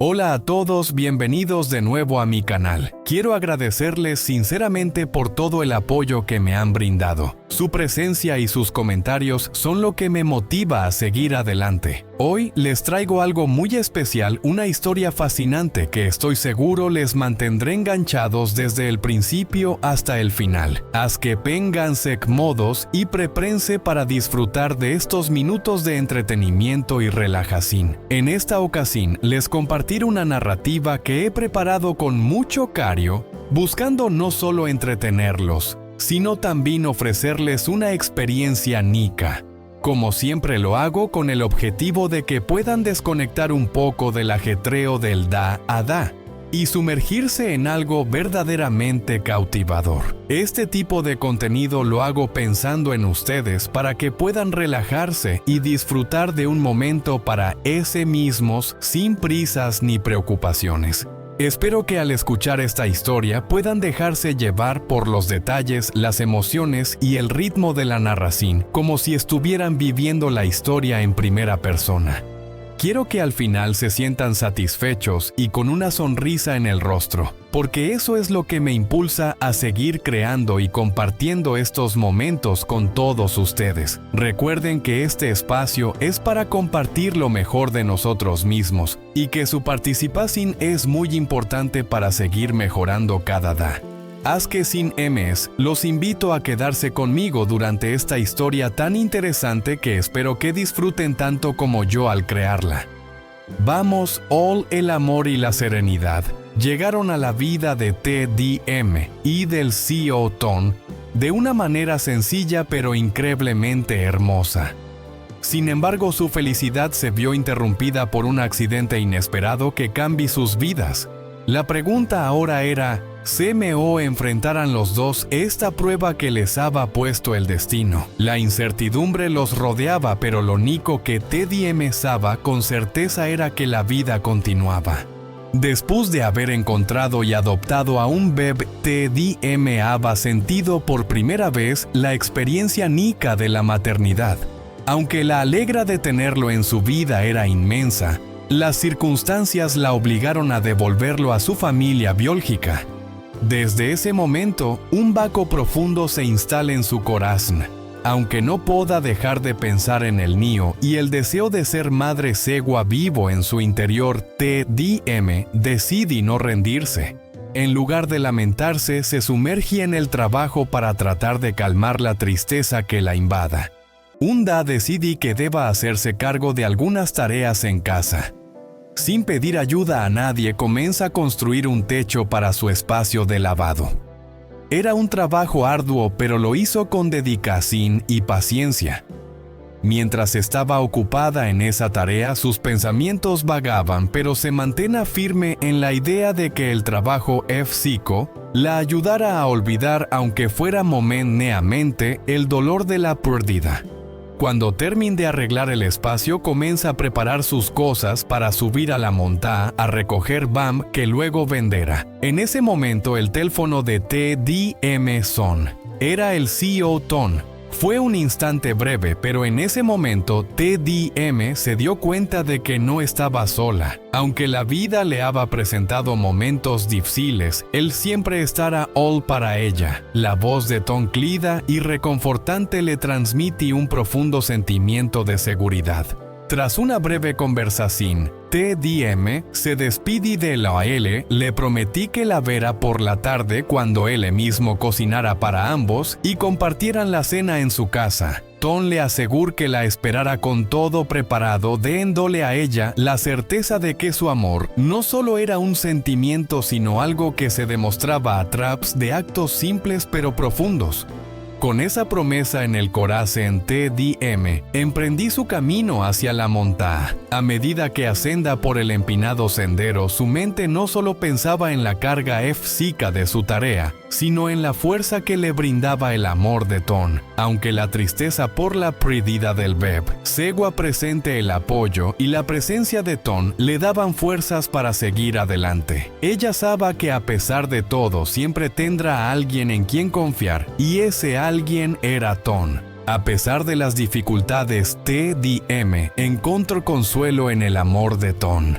Hola a todos, bienvenidos de nuevo a mi canal. Quiero agradecerles sinceramente por todo el apoyo que me han brindado. Su presencia y sus comentarios son lo que me motiva a seguir adelante. Hoy les traigo algo muy especial, una historia fascinante que estoy seguro les mantendré enganchados desde el principio hasta el final. Haz que pénganse cómodos y prepárense para disfrutar de estos minutos de entretenimiento y relajación. En esta ocasión les compartiré una narrativa que he preparado con mucho cariño, buscando no solo entretenerlos, sino también ofrecerles una experiencia única. Como siempre lo hago con el objetivo de que puedan desconectar un poco del ajetreo del da a da y sumergirse en algo verdaderamente cautivador. Este tipo de contenido lo hago pensando en ustedes para que puedan relajarse y disfrutar de un momento para sí mismos sin prisas ni preocupaciones. Espero que al escuchar esta historia puedan dejarse llevar por los detalles, las emociones y el ritmo de la narración, como si estuvieran viviendo la historia en primera persona. Quiero que al final se sientan satisfechos y con una sonrisa en el rostro, porque eso es lo que me impulsa a seguir creando y compartiendo estos momentos con todos ustedes. Recuerden que este espacio es para compartir lo mejor de nosotros mismos y que su participación es muy importante para seguir mejorando cada día. Haz que sin MS, los invito a quedarse conmigo durante esta historia tan interesante que espero que disfruten tanto como yo al crearla. Vamos, el amor y la serenidad llegaron a la vida de TDM y del CEO Tom de una manera sencilla pero increíblemente hermosa. Sin embargo, su felicidad se vio interrumpida por un accidente inesperado que cambió sus vidas. La pregunta ahora era, ¿cómo enfrentaran los dos esta prueba que les había puesto el destino? La incertidumbre los rodeaba, pero lo único que TDM sabía con certeza era que la vida continuaba. Después de haber encontrado y adoptado a un bebé, TDM había sentido por primera vez la experiencia única de la maternidad. Aunque la alegría de tenerlo en su vida era inmensa, las circunstancias la obligaron a devolverlo a su familia biológica. Desde ese momento, un vacío profundo se instala en su corazón. Aunque no pueda dejar de pensar en el niño y el deseo de ser madre segua vivo en su interior, TDM decide no rendirse. En lugar de lamentarse, se sumerge en el trabajo para tratar de calmar la tristeza que la invada. Un día decide que deba hacerse cargo de algunas tareas en casa. Sin pedir ayuda a nadie, comienza a construir un techo para su espacio de lavado. Era un trabajo arduo, pero lo hizo con dedicación y paciencia. Mientras estaba ocupada en esa tarea, sus pensamientos vagaban, pero se mantenía firme en la idea de que el trabajo físico la ayudara a olvidar, aunque fuera momentáneamente, el dolor de la pérdida. Cuando termine de arreglar el espacio, comienza a preparar sus cosas para subir a la montaña a recoger BAM que luego venderá. En ese momento el teléfono de TDM son. Era el CEO Tom. Fue un instante breve, pero en ese momento TDM se dio cuenta de que no estaba sola. Aunque la vida le había presentado momentos difíciles, él siempre estará para ella. La voz de Tom cálida y reconfortante le transmite un profundo sentimiento de seguridad. Tras una breve conversación, TDM se despide de él, le prometí que la verá por la tarde cuando él mismo cocinara para ambos y compartieran la cena en su casa. Tom le aseguró que la esperara con todo preparado, dándole a ella la certeza de que su amor no solo era un sentimiento, sino algo que se demostraba a través de actos simples pero profundos. Con esa promesa en el corazón, TDM emprendí su camino hacia la montaña. A medida que ascendía por el empinado sendero, su mente no solo pensaba en la carga física de su tarea, sino en la fuerza que le brindaba el amor de Tom. Aunque la tristeza por la pérdida del bebé, segua presente el apoyo y la presencia de Tom le daban fuerzas para seguir adelante. Ella sabía que a pesar de todo siempre tendrá a alguien en quien confiar, y ese alguien era Tom. A pesar de las dificultades, TDM encontró consuelo en el amor de Tom.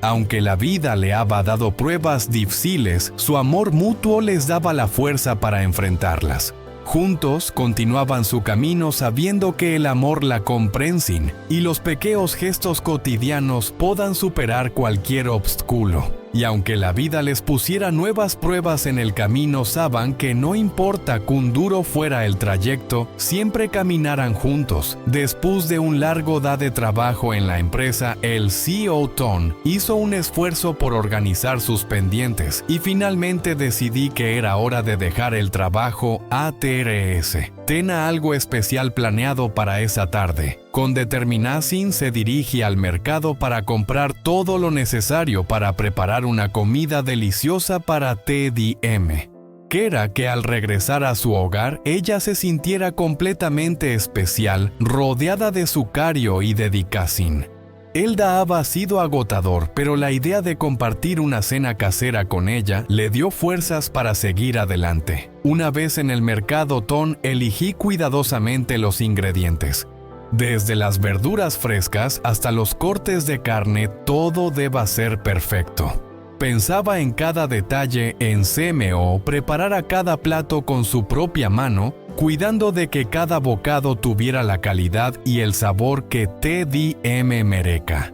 Aunque la vida le había dado pruebas difíciles, su amor mutuo les daba la fuerza para enfrentarlas. Juntos continuaban su camino sabiendo que el amor la comprensin y los pequeños gestos cotidianos puedan superar cualquier obstáculo. Y aunque la vida les pusiera nuevas pruebas en el camino, saben que no importa cuán duro fuera el trayecto, siempre caminarán juntos. Después de un largo día de trabajo en la empresa, el CEO Tom hizo un esfuerzo por organizar sus pendientes y finalmente decidí que era hora de dejar el trabajo ATRS. Tenía algo especial planeado para esa tarde. Con determinación se dirige al mercado para comprar todo lo necesario para preparar una comida deliciosa para TDM. Quería que al regresar a su hogar, ella se sintiera completamente especial, rodeada de su cariño y dedicación. El día había sido agotador, pero la idea de compartir una cena casera con ella le dio fuerzas para seguir adelante. Una vez en el mercado, Tom eligió cuidadosamente los ingredientes. Desde las verduras frescas hasta los cortes de carne, todo deba ser perfecto. Pensaba en cada detalle en CMO, preparar cada plato con su propia mano, cuidando de que cada bocado tuviera la calidad y el sabor que TDM merezca.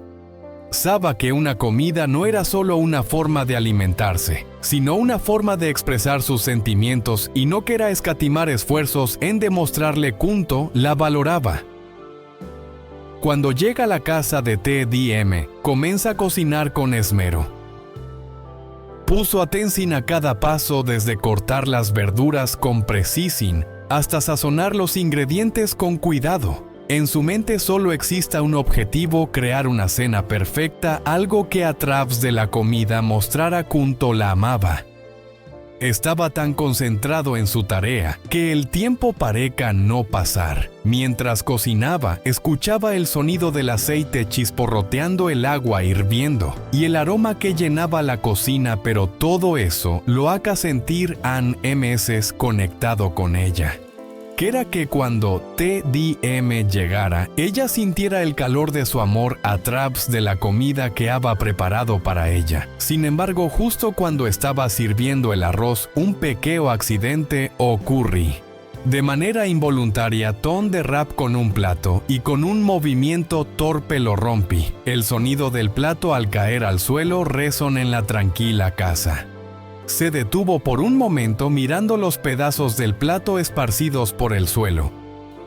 Sabía que una comida no era solo una forma de alimentarse, sino una forma de expresar sus sentimientos y no quería escatimar esfuerzos en demostrarle cuánto la valoraba. Cuando llega a la casa de TDM, comienza a cocinar con esmero. Puso atención a cada paso, desde cortar las verduras con precisión hasta sazonar los ingredientes con cuidado. En su mente solo existe un objetivo: crear una cena perfecta, algo que a través de la comida mostrara cuánto la amaba. Estaba tan concentrado en su tarea que el tiempo parecía no pasar. Mientras cocinaba, escuchaba el sonido del aceite chisporroteando, el agua hirviendo y el aroma que llenaba la cocina, pero todo eso lo haga sentir meses conectado con ella. Quería que cuando TDM llegara, ella sintiera el calor de su amor a través de la comida que había preparado para ella. Sin embargo, justo cuando estaba sirviendo el arroz, un pequeño accidente ocurrió. De manera involuntaria, Tom derrapó con un plato y con un movimiento torpe lo rompí. El sonido del plato al caer al suelo resonó en la tranquila casa. Se detuvo por un momento mirando los pedazos del plato esparcidos por el suelo.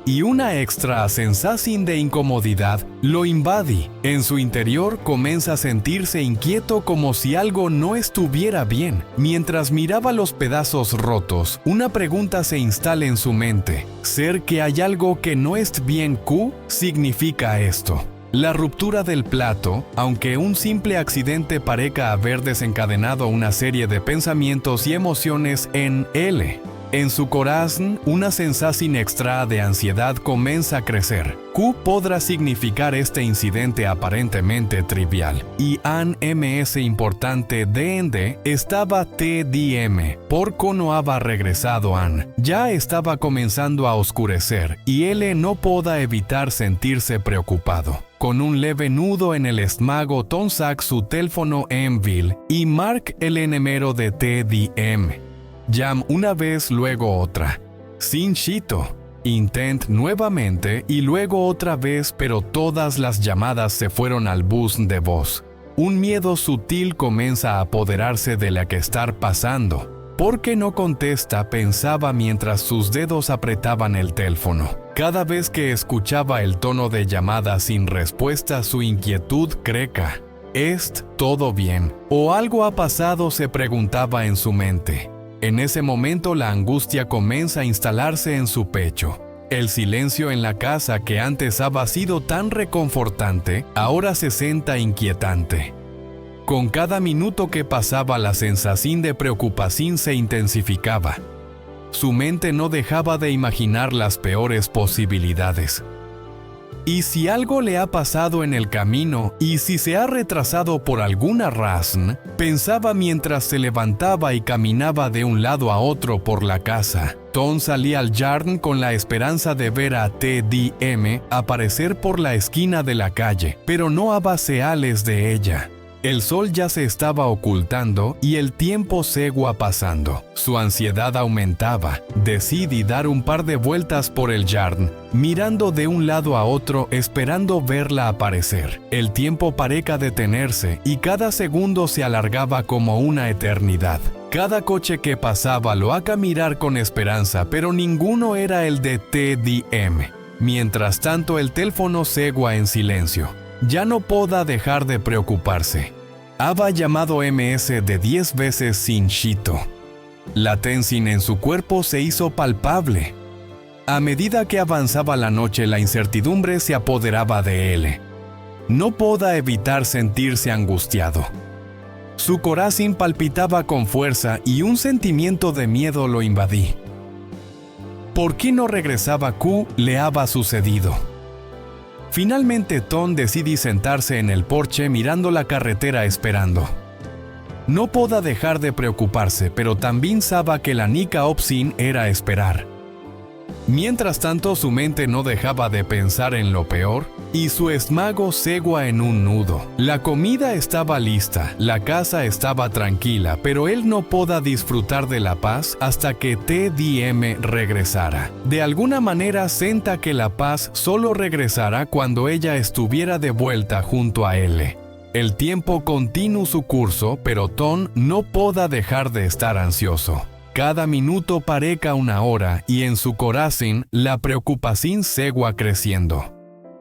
Y una extra sensación de incomodidad lo invadí. En su interior comienza a sentirse inquieto, como si algo no estuviera bien. Mientras miraba los pedazos rotos, una pregunta se instala en su mente. ¿Ser que hay algo que no es bien? ¿Qué significa esto? La ruptura del plato, aunque un simple accidente parezca haber desencadenado una serie de pensamientos y emociones en él. En su corazón, una sensación extra de ansiedad comienza a crecer. ¿Qué podrá significar este incidente aparentemente trivial? Y ms importante de estaba TDM, porque no había regresado ya estaba comenzando a oscurecer y él no podía evitar sentirse preocupado. Con un leve nudo en el estómago, Tom saca su teléfono en Bill y marca el número de TDM. Llama una vez, luego otra. Sin chito. Intent nuevamente y luego otra vez, pero todas las llamadas se fueron al bus de voz. Un miedo sutil comienza a apoderarse de la que estar pasando. ¿Por qué no contesta?, pensaba mientras sus dedos apretaban el teléfono. Cada vez que escuchaba el tono de llamada sin respuesta, su inquietud crecía. ¿Es todo bien? ¿O algo ha pasado?, se preguntaba en su mente. En ese momento la angustia comienza a instalarse en su pecho. El silencio en la casa, que antes había sido tan reconfortante, ahora se sienta inquietante. Con cada minuto que pasaba, la sensación de preocupación se intensificaba. Su mente no dejaba de imaginar las peores posibilidades. ¿Y si algo le ha pasado en el camino? ¿Y si se ha retrasado por alguna razón?, pensaba mientras se levantaba y caminaba de un lado a otro por la casa. Tom salía al jardín con la esperanza de ver a TDM aparecer por la esquina de la calle, pero no había señales de ella. El sol ya se estaba ocultando y el tiempo seguía pasando. Su ansiedad aumentaba. Decidí dar un par de vueltas por el jardín, mirando de un lado a otro esperando verla aparecer. El tiempo parecía detenerse y cada segundo se alargaba como una eternidad. Cada coche que pasaba lo hacía mirar con esperanza, pero ninguno era el de TDM. Mientras tanto, el teléfono seguía en silencio. Ya no podía dejar de preocuparse. Había llamado MS de 10 veces sin Shito. La tensión en su cuerpo se hizo palpable. A medida que avanzaba la noche, la incertidumbre se apoderaba de él. No podía evitar sentirse angustiado. Su corazón palpitaba con fuerza y un sentimiento de miedo lo invadí. ¿Por qué no regresaba Q? Le había sucedido. Finalmente Tom decidió sentarse en el porche mirando la carretera esperando. No podía dejar de preocuparse, pero también sabía que la única opción era esperar. Mientras tanto, su mente no dejaba de pensar en lo peor y su estómago seguía en un nudo. La comida estaba lista, la casa estaba tranquila, pero él no podía disfrutar de la paz hasta que TDM regresara. De alguna manera sentía que la paz solo regresará cuando ella estuviera de vuelta junto a él. El tiempo continuó su curso, pero Tom no podía dejar de estar ansioso. Cada minuto parecía una hora y en su corazón la preocupación seguía creciendo.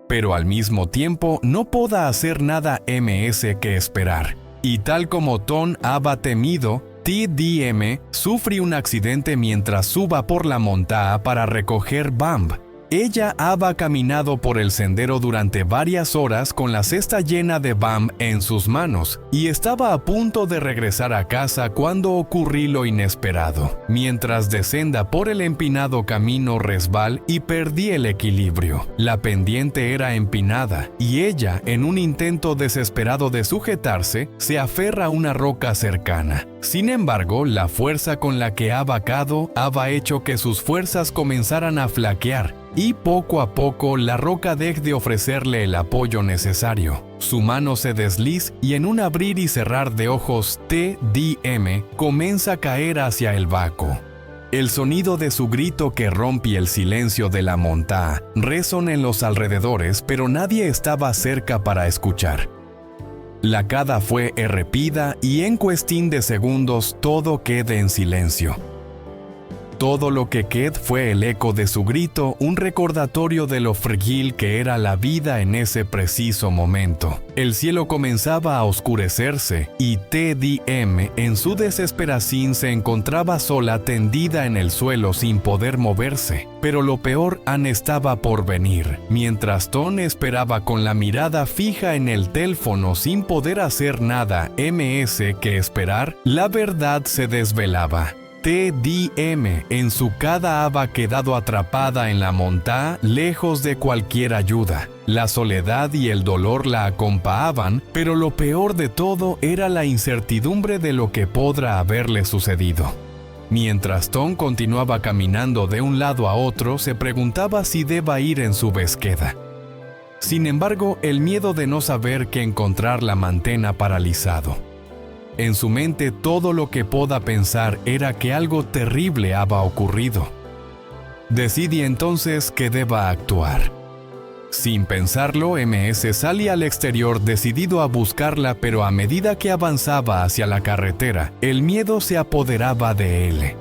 Pero al mismo tiempo no podía hacer nada MS que esperar. Y tal como Tom había temido, TDM sufrió un accidente mientras suba por la montaña para recoger Bamb. Ella había caminado por el sendero durante varias horas con la cesta llena de Bamb en sus manos y estaba a punto de regresar a casa cuando ocurrió lo inesperado. Mientras descenda por el empinado camino resbaló y perdí el equilibrio. La pendiente era empinada y ella, en un intento desesperado de sujetarse, se aferra a una roca cercana. Sin embargo, la fuerza con la que había caído había hecho que sus fuerzas comenzaran a flaquear. Y poco a poco la roca dejó de ofrecerle el apoyo necesario. Su mano se desliza y en un abrir y cerrar de ojos TDM comienza a caer hacia el vaco. El sonido de su grito que rompe el silencio de la montaña resonó en los alrededores, pero nadie estaba cerca para escuchar. La caída fue rápida y en cuestión de segundos todo quedó en silencio. Todo lo que quedó fue el eco de su grito, un recordatorio de lo frágil que era la vida en ese preciso momento. El cielo comenzaba a oscurecerse y TDM, en su desesperación, se encontraba sola tendida en el suelo sin poder moverse. Pero lo peor estaba por venir. Mientras Tom esperaba con la mirada fija en el teléfono sin poder hacer nada MS que esperar, la verdad se desvelaba. TDM en su caída había quedado atrapada en la montaña lejos de cualquier ayuda. La soledad y el dolor la acompañaban, pero lo peor de todo era la incertidumbre de lo que podrá haberle sucedido. Mientras Tom continuaba caminando de un lado a otro, se preguntaba si deba ir en su búsqueda. Sin embargo, el miedo de no saber qué encontrar la mantenía paralizado. En su mente todo lo que podía pensar era que algo terrible había ocurrido. Decidí entonces que deba actuar. Sin pensarlo, MS salía al exterior decidido a buscarla, pero a medida que avanzaba hacia la carretera, el miedo se apoderaba de él.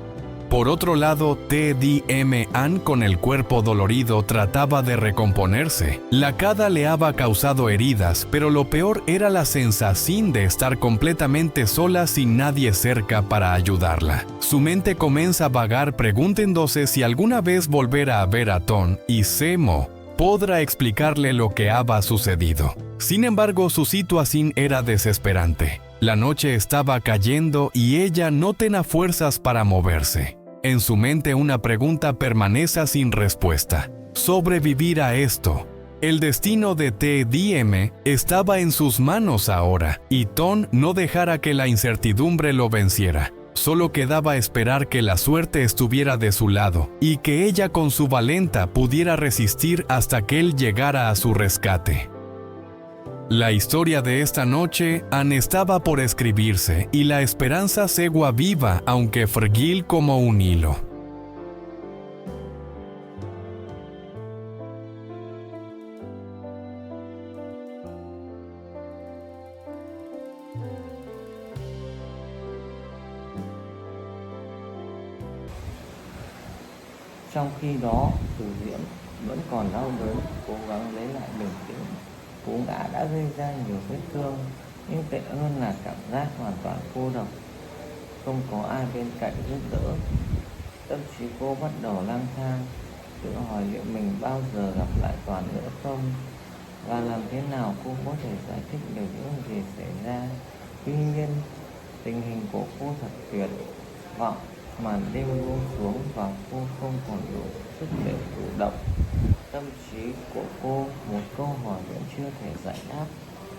Por otro lado, TDM con el cuerpo dolorido trataba de recomponerse. La caída le había causado heridas, pero lo peor era la sensación de estar completamente sola sin nadie cerca para ayudarla. Su mente comienza a vagar preguntándose si alguna vez volverá a ver a Tom y Semo podrá explicarle lo que había sucedido. Sin embargo, su situación era desesperante. La noche estaba cayendo y ella no tenía fuerzas para moverse. En su mente una pregunta permanece sin respuesta. ¿Sobrevivir a esto? El destino de TDM estaba en sus manos ahora, y Tom no dejara que la incertidumbre lo venciera. Solo quedaba esperar que la suerte estuviera de su lado, y que ella con su valentía pudiera resistir hasta que él llegara a su rescate. La historia de esta noche aún estaba por escribirse y la esperanza segua viva, aunque frágil como un hilo. Trong khi đó, Từ Diễm vẫn còn đau đớn, cố gắng lấy lại bình tĩnh. Cú ngã đã gây ra nhiều vết thương, nhưng tệ hơn là cảm giác hoàn toàn cô độc, không có ai bên cạnh giúp đỡ. Tâm trí cô bắt đầu lang thang, tự hỏi liệu mình bao giờ gặp lại Toàn nữa không, và làm thế nào cô có thể giải thích được những gì xảy ra. Tuy nhiên, tình hình của cô thật tuyệt vọng. Màn đêm buông xuống và cô không còn đủ sức để chủ động. Tâm trí của cô một câu hỏi vẫn chưa thể giải đáp: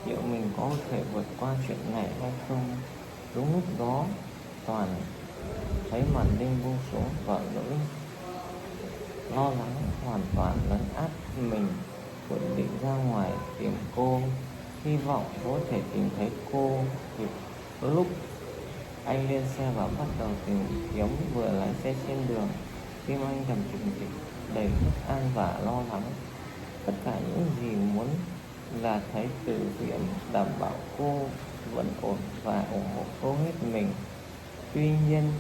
liệu mình có thể vượt qua chuyện này hay không? Đúng lúc đó, Toàn thấy màn đêm buông xuống và nỗi lo lắng hoàn toàn lấn át mình. Quyết định ra ngoài tìm cô, hy vọng có thể tìm thấy cô kịp lúc. Anh lên xe và bắt đầu tìm kiếm. Vừa lái xe trên đường, tim anh thầm trùng trịch, đầy bất an và lo lắng. Tất cả những gì muốn là thấy Từ Diễm đảm bảo cô vẫn ổn và ủng hộ cô hết mình. Tuy nhiên,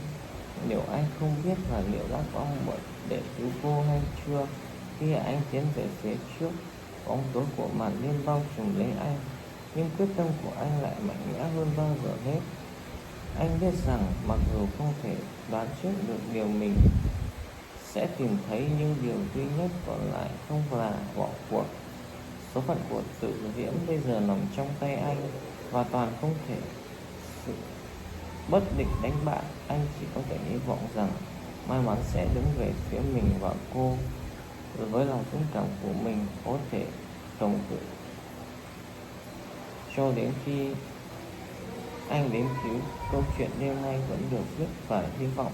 liệu anh không biết là liệu đã có muộn để cứu cô hay chưa? Khi anh tiến về phía trước, bóng tối của màn đêm bao trùm lấy anh, nhưng quyết tâm của anh lại mạnh mẽ hơn bao giờ hết. Anh biết rằng mặc dù không thể đoán trước được điều mình sẽ tìm thấy, nhưng điều duy nhất còn lại không là bỏ cuộc. Số phận của Từ Diễm bây giờ nằm trong tay anh, và Toàn không thể sự bất định đánh bại. Anh chỉ có thể hy vọng rằng may mắn sẽ đứng về phía mình và cô, với lòng dũng cảm của mình có thể chống cự cho đến khi anh đến cứu. Câu chuyện đêm nay vẫn được viết và hy vọng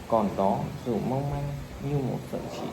còn đó, dù mong manh như một sợi chỉ.